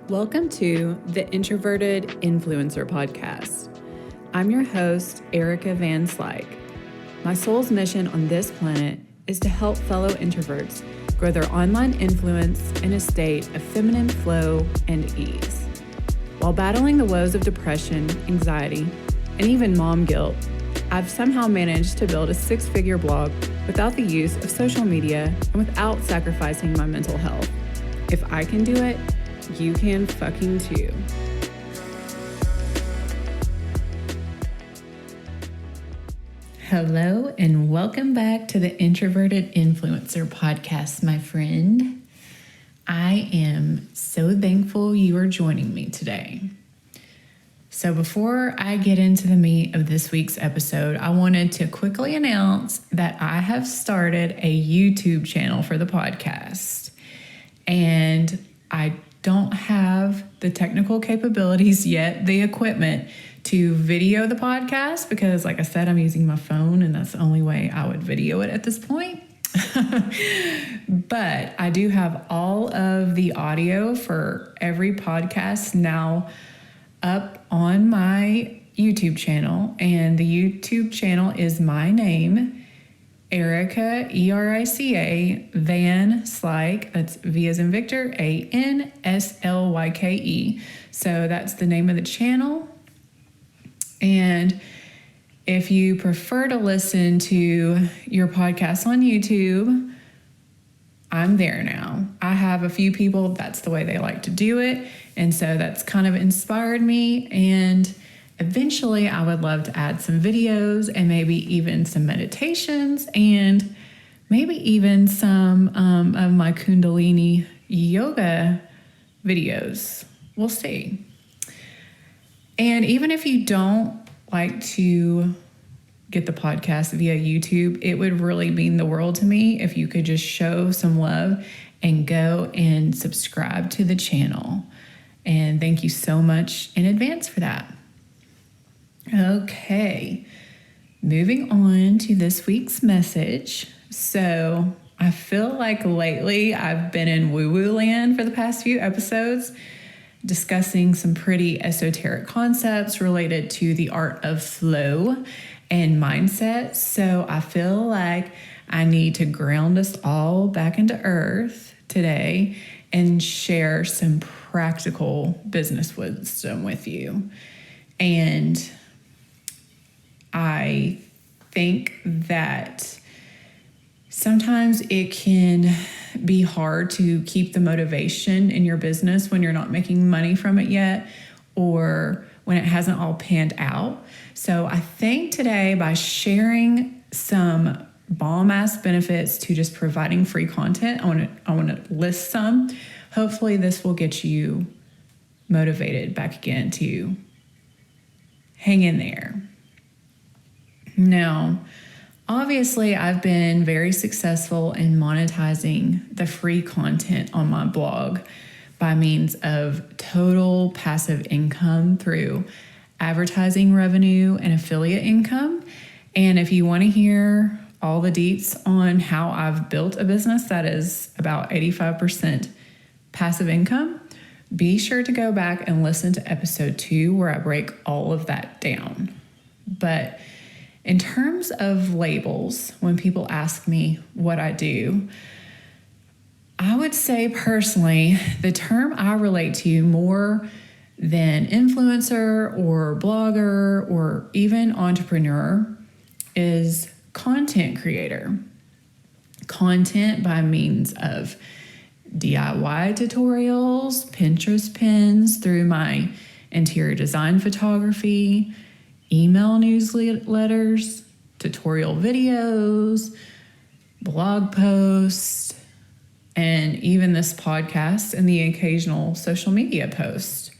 Welcome to the Introverted Influencer Podcast. I'm your host, Erica Van Slyke. My soul's mission on this planet is to help fellow introverts grow their online influence in a state of feminine flow and ease. While battling the woes of depression, anxiety, and even mom guilt, I've somehow managed to build a six-figure blog without the use of social media and without sacrificing my mental health. If I can do it, you can fucking too. Hello and welcome back to the Introverted Influencer Podcast, my friend. I am so thankful you are joining me today. So before I get into the meat of this week's episode, I wanted to quickly announce that I have started a YouTube channel for the podcast. And I don't have the technical capabilities yet, the equipment to video the podcast because, like I said, I'm using my phone and that's the only way I would video it at this point. But I do have all of the audio for every podcast now up on my YouTube channel, and the YouTube channel is my name, Erica, E-R-I-C-A, Van Slyke, that's V as in Victor, A-N-S-L-Y-K-E. So that's the name of the channel. And if you prefer to listen to your podcast on YouTube, I'm there now. I have a few people, that's the way they like to do it. And so that's kind of inspired me. And eventually, I would love to add some videos and maybe even some meditations and maybe even some of my Kundalini yoga videos. We'll see. And even if you don't like to get the podcast via YouTube, it would really mean the world to me if you could just show some love and go and subscribe to the channel. And thank you so much in advance for that. Okay, moving on to this week's message. So I feel like lately I've been in woo-woo land for the past few episodes, discussing some pretty esoteric concepts related to the art of flow and mindset. So I feel like I need to ground us all back into earth today and share some practical business wisdom with you. And I think that sometimes it can be hard to keep the motivation in your business when you're not making money from it yet, or when it hasn't all panned out. So I think today, by sharing some bomb-ass benefits to just providing free content, I want to list some. Hopefully this will get you motivated back again to hang in there. Now, obviously, I've been very successful in monetizing the free content on my blog by means of total passive income through advertising revenue and affiliate income. And if you want to hear all the deets on how I've built a business that is about 85% passive income, be sure to go back and listen to episode 2 where I break all of that down. But in terms of labels, when people ask me what I do, I would say personally, the term I relate to more than influencer or blogger or even entrepreneur is content creator. Content by means of DIY tutorials, Pinterest pins through my interior design photography, email newsletters, tutorial videos, blog posts, and even this podcast and the occasional social media post.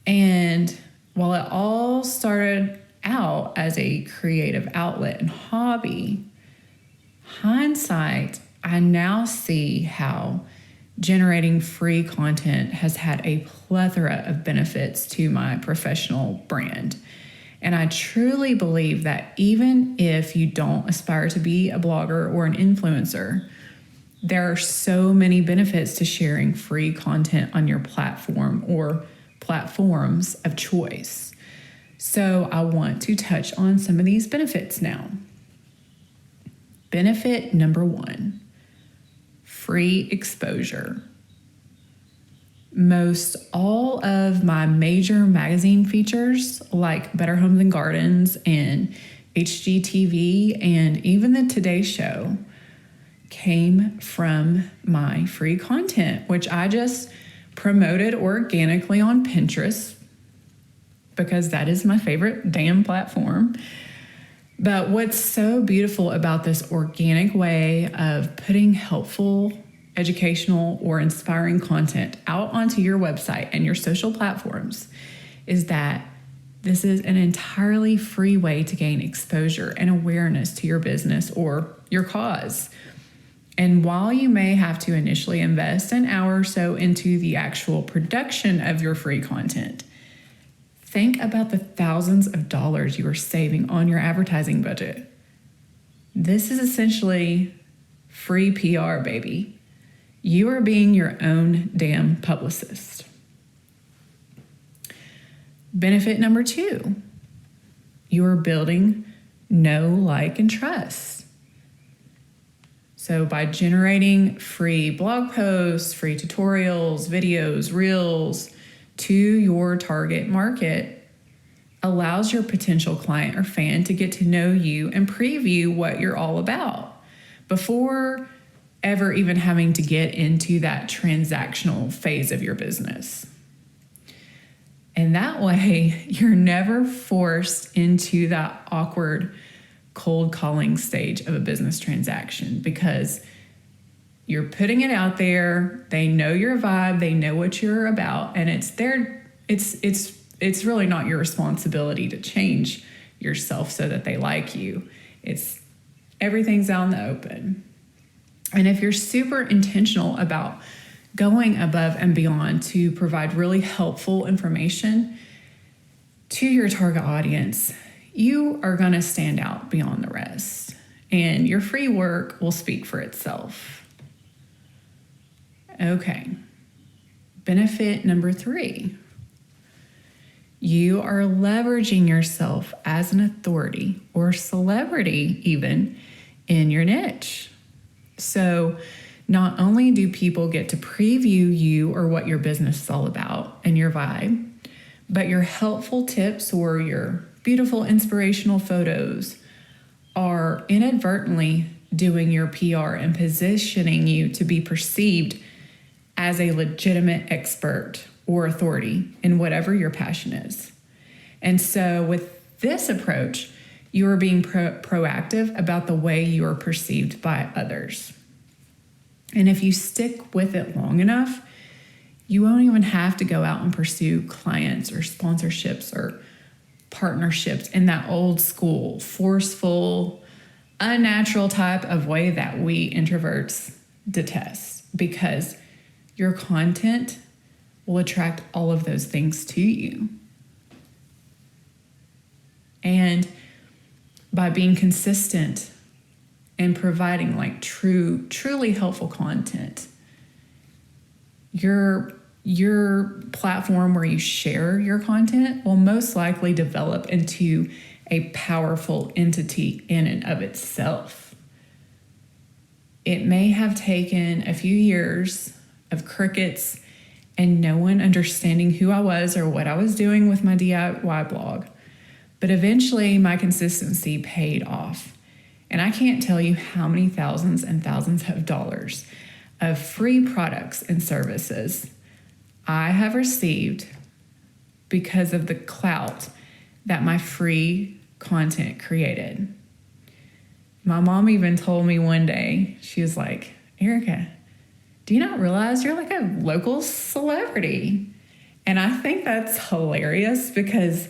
And while it all started out as a creative outlet and hobby, hindsight, I now see how generating free content has had a plethora of benefits to my professional brand. And I truly believe that even if you don't aspire to be a blogger or an influencer, There are so many benefits to sharing free content on your platform or platforms of choice. So I want to touch on some of these benefits now. Benefit number 1, free exposure. Most all of my major magazine features, like Better Homes and Gardens and HGTV and even the Today Show, came from my free content, which I just promoted organically on Pinterest because that is my favorite damn platform. But what's so beautiful about this organic way of putting helpful, educational, or inspiring content out onto your website and your social platforms is that this is an entirely free way to gain exposure and awareness to your business or your cause. And while you may have to initially invest an hour or so into the actual production of your free content, think about the thousands of dollars you are saving on your advertising budget. This is essentially free PR, baby. You are being your own damn publicist. Benefit number 2, you are building know, like, and trust. So by generating free blog posts, free tutorials, videos, reels to your target market allows your potential client or fan to get to know you and preview what you're all about before ever even having to get into that transactional phase of your business. And that way, you're never forced into that awkward cold calling stage of a business transaction because you're putting it out there. They know your vibe. They know what you're about. And it's really not your responsibility to change yourself so that they like you. Everything's out in the open. And if you're super intentional about going above and beyond to provide really helpful information to your target audience, you are going to stand out beyond the rest, and your free work will speak for itself. Okay. Benefit number 3. You are leveraging yourself as an authority or celebrity even in your niche. So not only do people get to preview you or what your business is all about and your vibe, but your helpful tips or your beautiful inspirational photos are inadvertently doing your PR and positioning you to be perceived as a legitimate expert or authority in whatever your passion is. And so with this approach, you are being proactive about the way you are perceived by others. And if you stick with it long enough, you won't even have to go out and pursue clients or sponsorships or partnerships in that old school, forceful, unnatural type of way that we introverts detest, because your content will attract all of those things to you. And by being consistent and providing like truly helpful content, your platform where you share your content will most likely develop into a powerful entity in and of itself. It may have taken a few years of crickets and no one understanding who I was or what I was doing with my DIY blog, but eventually my consistency paid off. And I can't tell you how many thousands and thousands of dollars of free products and services I have received because of the clout that my free content created. My mom even told me one day, she was like, "Erica, do you not realize you're like a local celebrity?" And I think that's hilarious because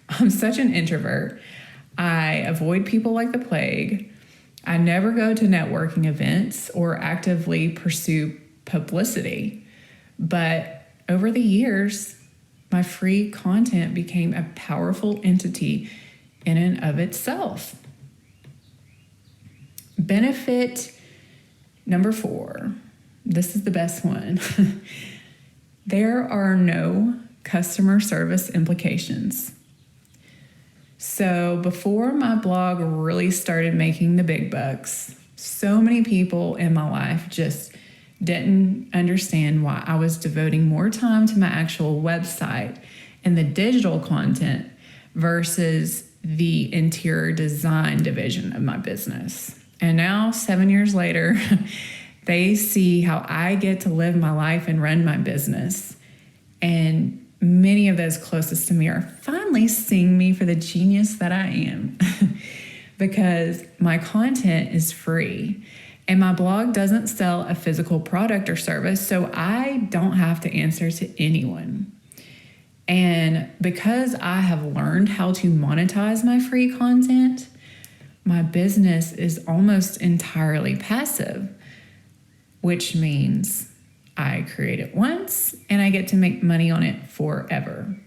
I'm such an introvert. I avoid people like the plague. I never go to networking events or actively pursue publicity. But over the years, my free content became a powerful entity in and of itself. Benefit Number 4, this is the best one. There are no customer service implications. So before my blog really started making the big bucks, so many people in my life just didn't understand why I was devoting more time to my actual website and the digital content versus the interior design division of my business. And now, 7 years later, they see how I get to live my life and run my business. And many of those closest to me are finally seeing me for the genius that I am because my content is free and my blog doesn't sell a physical product or service, so I don't have to answer to anyone. And because I have learned how to monetize my free content, my business is almost entirely passive, which means I create it once and I get to make money on it forever.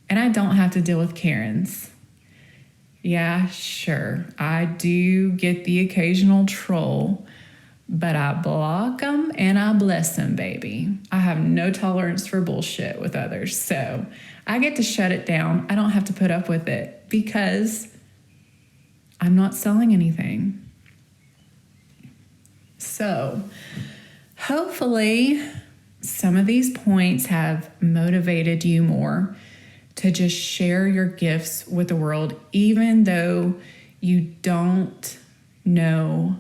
And I don't have to deal with Karens. Yeah, sure, I do get the occasional troll, but I block them and I bless them, baby. I have no tolerance for bullshit with others, so I get to shut it down. I don't have to put up with it because I'm not selling anything. So hopefully some of these points have motivated you more to just share your gifts with the world, even though you don't know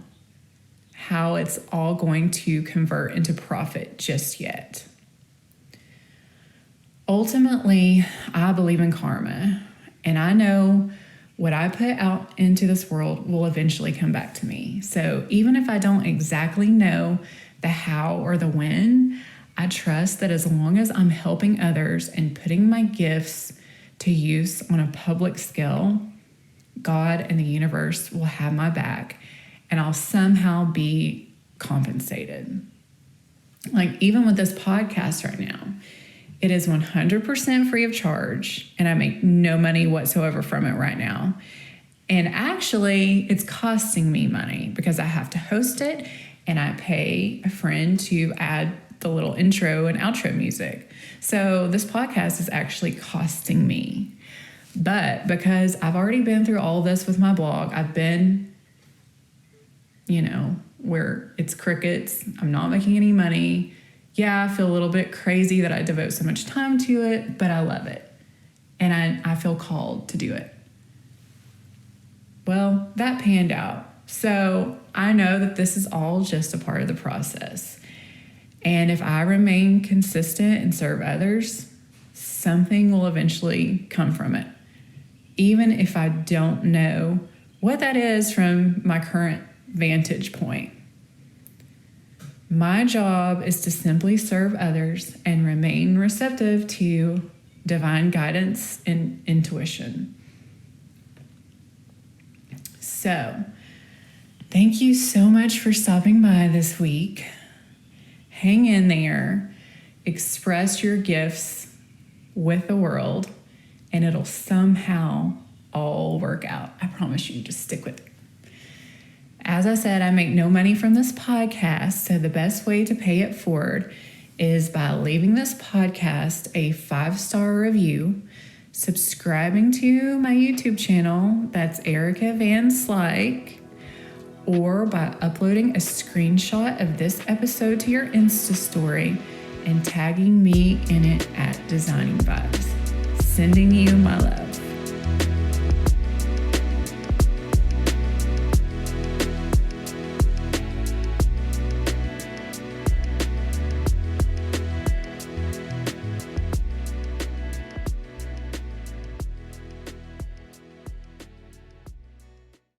how it's all going to convert into profit just yet. Ultimately, I believe in karma, and I know what I put out into this world will eventually come back to me. So even if I don't exactly know the how or the when, I trust that as long as I'm helping others and putting my gifts to use on a public scale, God and the universe will have my back and I'll somehow be compensated. Like even with this podcast right now, it is 100% free of charge and I make no money whatsoever from it right now. And actually, it's costing me money because I have to host it and I pay a friend to add the little intro and outro music. So this podcast is actually costing me. But because I've already been through all this with my blog, I've been, where it's crickets, I'm not making any money. Yeah, I feel a little bit crazy that I devote so much time to it, but I love it. And I feel called to do it. Well, that panned out. So I know that this is all just a part of the process. And if I remain consistent and serve others, something will eventually come from it. Even if I don't know what that is from my current vantage point. My job is to simply serve others and remain receptive to divine guidance and intuition. So, thank you so much for stopping by this week. Hang in there, express your gifts with the world, and it'll somehow all work out. I promise you, just stick with it. As I said, I make no money from this podcast, so the best way to pay it forward is by leaving this podcast a 5-star review, subscribing to my YouTube channel, that's Erica Van Slyke, or by uploading a screenshot of this episode to your Insta story and tagging me in it at Designing Vibes. Sending you my love.